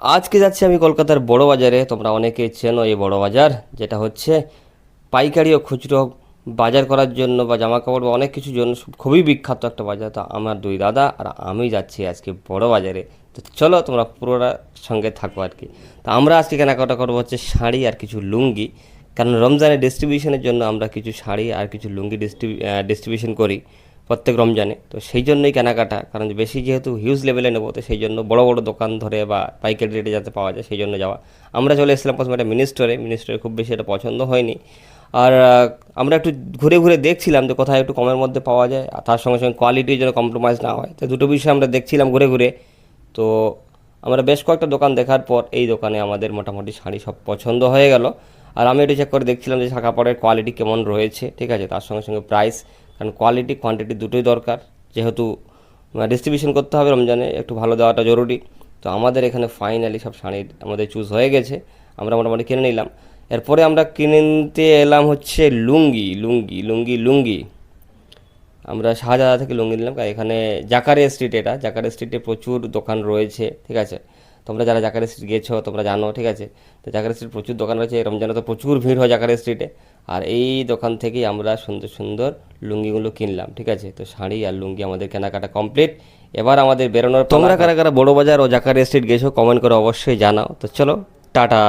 আজকে যাচ্ছি আমি কলকাতার বড় বাজারে। তোমরা অনেকে চেনো এই বড় বাজার, যেটা হচ্ছে পাইকারি ও খুচরো বাজার করার জন্য বা জামা কাপড় বা অনেক কিছুর জন্য খুবই বিখ্যাত একটা বাজার। তো আমার দুই দাদা আর আমি যাচ্ছি আজকে বড় বাজারে। তো চলো তোমরা পুরোটা সঙ্গে থাকো আর কি। তো আমরা আজকে কেনাকাটা করবো হচ্ছে শাড়ি আর কিছু লুঙ্গি, কারণ রমজানের ডিস্ট্রিবিউশনের জন্য আমরা কিছু শাড়ি আর কিছু লুঙ্গি ডিস্ট্রিবিউশন করি প্রত্যেক রমজানে। তো সেই জন্যই কেনাকাটা, কারণ বেশি যেহেতু হিউজ লেভেলে নেবো, তো সেই জন্য বড় বড় দোকান ধরে বা পাইকারি রেটে যাতে পাওয়া যায় সেই জন্য যাওয়া। আমরা চলে এসেছিলাম প্রথমে একটা মিনি স্টোরে খুব বেশি এটা পছন্দ হয়নি। আর আমরা একটু ঘুরে ঘুরে দেখছিলাম যে কোথায় একটু কমের মধ্যে পাওয়া যায়, আর তার সঙ্গে সঙ্গে কোয়ালিটির যেন কম্প্রোমাইজ না হয়। তো দুটো বিষয় আমরা দেখছিলাম ঘুরে ঘুরে। তো আমরা বেশ কয়েকটা দোকান দেখার পর এই দোকানে আমাদের মোটামুটি শাড়ি সব পছন্দ হয়ে গেল। আর আমি একটু চেক করে দেখছিলাম যে কাপড়ের কোয়ালিটি কেমন রয়েছে, ঠিক আছে, তার সঙ্গে সঙ্গে প্রাইস, কারণ কোয়ালিটি কোয়ান্টিটি দুটোই দরকার। যেহেতু ডিস্ট্রিবিউশন করতে হবে রমজানে, একটু ভালো দেওয়াটা জরুরি। তো আমাদের এখানে ফাইনালি সব শাড়ির আমাদের চুজ হয়ে গেছে, আমরা মোটামুটি কিনে নিলাম। এরপরে আমরা কিনতে এলাম হচ্ছে লুঙ্গি। আমরা শাহজাদা থেকে লুঙ্গি নিলাম, কারণ এখানে জাকারে স্ট্রিটে প্রচুর দোকান রয়েছে, ঠিক আছে। তোমরা যারা জাকারে স্ট্রিট গেছো তোমরা জানো, ঠিক আছে। তো জাকারে স্ট্রিট প্রচুর দোকান রয়েছে, রমজানে তো প্রচুর ভিড় হয় জাকারে স্ট্রিটে। আর এই দোকান থেকেই আমরা সুন্দর সুন্দর লুঙ্গিগুলো কিনলাম, ঠিক আছে। তো শাড়ি আর লুঙ্গি আমাদের কেনাকাটা কমপ্লিট। এবার আমাদের বেরোনোর পালা। তোমরা কারা কারা বড় বাজার ও জাকারে স্ট্রিট গেছো কমেন্ট করে অবশ্যই জানাও। তো চলো, টাটা।